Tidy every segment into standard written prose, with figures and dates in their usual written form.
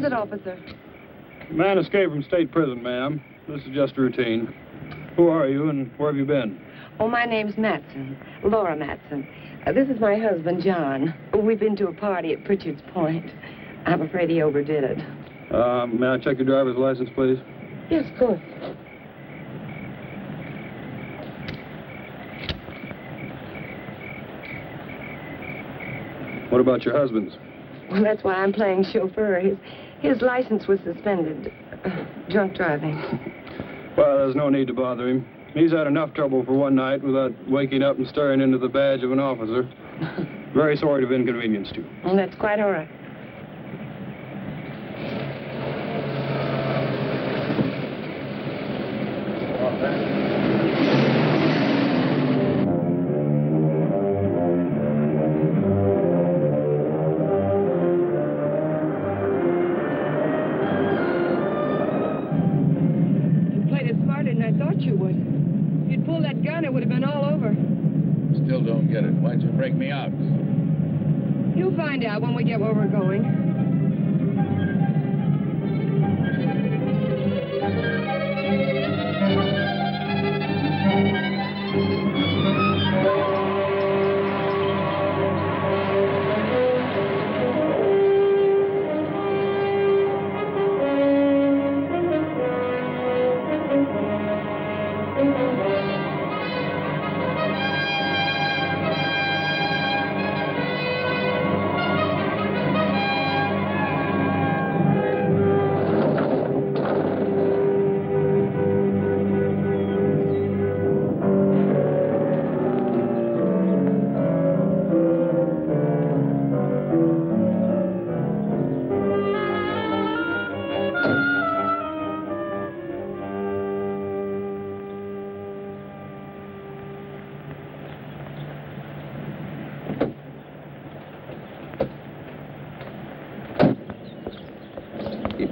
it, officer? Man escaped from state prison, ma'am. This is just routine. Who are you and where have you been? Oh, my name's Matson, Laura Matson. This is my husband, John. We've been to a party at Pritchard's Point. I'm afraid he overdid it. May I check your driver's license, please? Yes, of course. What about your husband's? Well, that's why I'm playing chauffeur. His license was suspended. Drunk driving. Well, there's no need to bother him. He's had enough trouble for one night without waking up and staring into the badge of an officer. Very sorry to have inconvenienced you. Well, that's quite all right. Break me out. You'll find out when we get where we're going.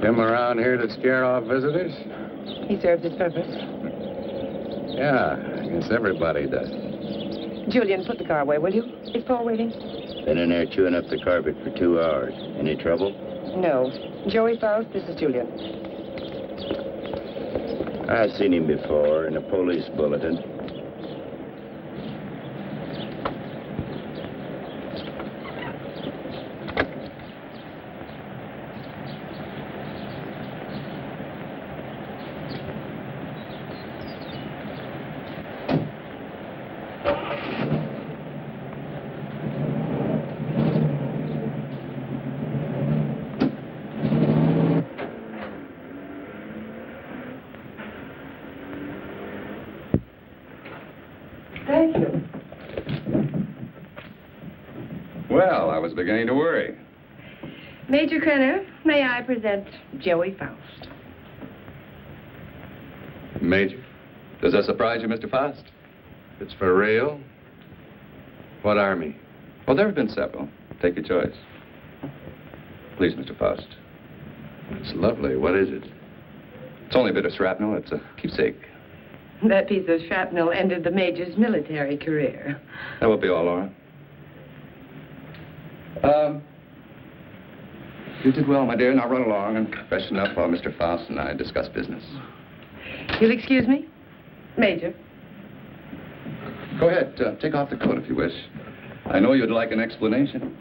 Him around here to scare off visitors? He served his purpose. Yeah, I guess everybody does. Julian, put the car away, will you? Is Paul waiting? Been in there chewing up the carpet for 2 hours. Any trouble? No. Joey Faust, this is Julian. I've seen him before in a police bulletin. Thank you. Well, I was beginning to worry. Major Krenner, may I present Joey Faust? Major, does that surprise you, Mr. Faust? It's for real? What army? Well, there have been several. Take your choice. Please, Mr. Faust. It's lovely. What is it? It's only a bit of shrapnel. It's a keepsake. That piece of shrapnel ended the Major's military career. That will be all, Laura. You did well, my dear. Now run along and freshen up while Mr. Faust and I discuss business. You'll excuse me? Major. Go ahead. Take off the coat if you wish. I know you'd like an explanation.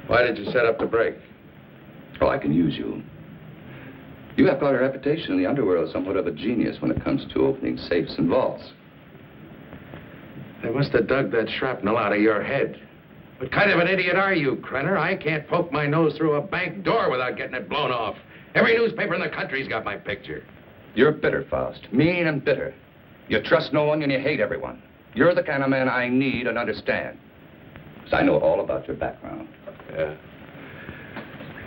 Why did you set up the break? Oh, I can use you. You have quite a reputation in the underworld as somewhat of a genius when it comes to opening safes and vaults. They must have dug that shrapnel out of your head. What kind of an idiot are you, Krenner? I can't poke my nose through a bank door without getting it blown off. Every newspaper in the country's got my picture. You're bitter, Faust. Mean and bitter. You trust no one and you hate everyone. You're the kind of man I need and understand. Because I know all about your background. Yeah.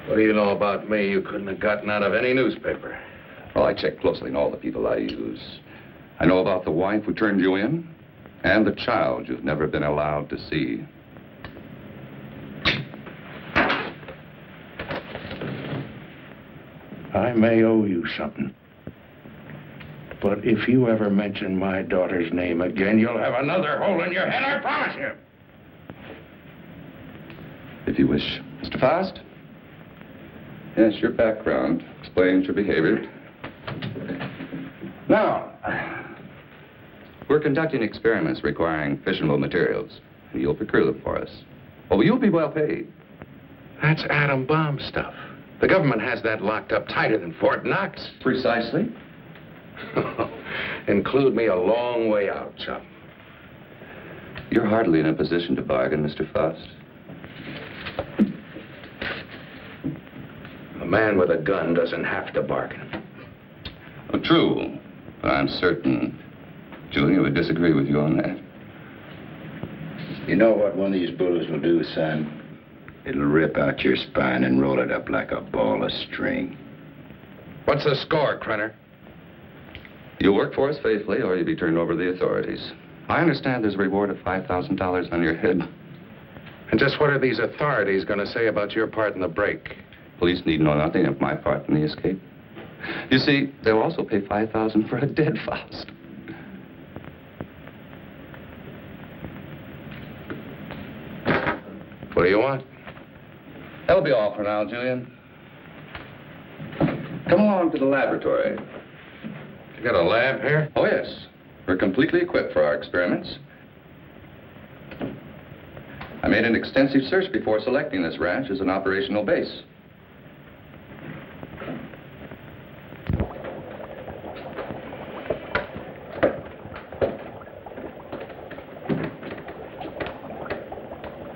What do you know about me you couldn't have gotten out of any newspaper? Well, I check closely on all the people I use. I know about the wife who turned you in and the child you've never been allowed to see. I may owe you something. But if you ever mention my daughter's name again, you'll have another hole in your head, I promise you. if you wish. Mr. Faust? Yes, your background explains your behavior. Now, we're conducting experiments requiring fissionable materials. You'll procure them for us. Oh, you'll be well paid. That's atom bomb stuff. The government has that locked up tighter than Fort Knox. Precisely. Include me a long way out, chum. You're hardly in a position to bargain, Mr. Faust. A man with a gun doesn't have to bargain. Oh, true. But I'm certain Junior would disagree with you on that. You know what one of these bullets will do, son? It'll rip out your spine and roll it up like a ball of string. What's the score, Krenner? You'll work for us faithfully, or you'll be turned over to the authorities. I understand there's a reward of $5,000 on your head. And just what are these authorities going to say about your part in the break? Police need know nothing of my part in the escape. You see, they'll also pay $5,000 for a dead Faust. What do you want? That'll be all for now, Julian. Come along to the laboratory. You got a lab here? Oh, yes. We're completely equipped for our experiments. I made an extensive search before selecting this ranch as an operational base.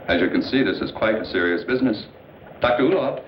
As you can see, this is quite a serious business. Dr. Uloff.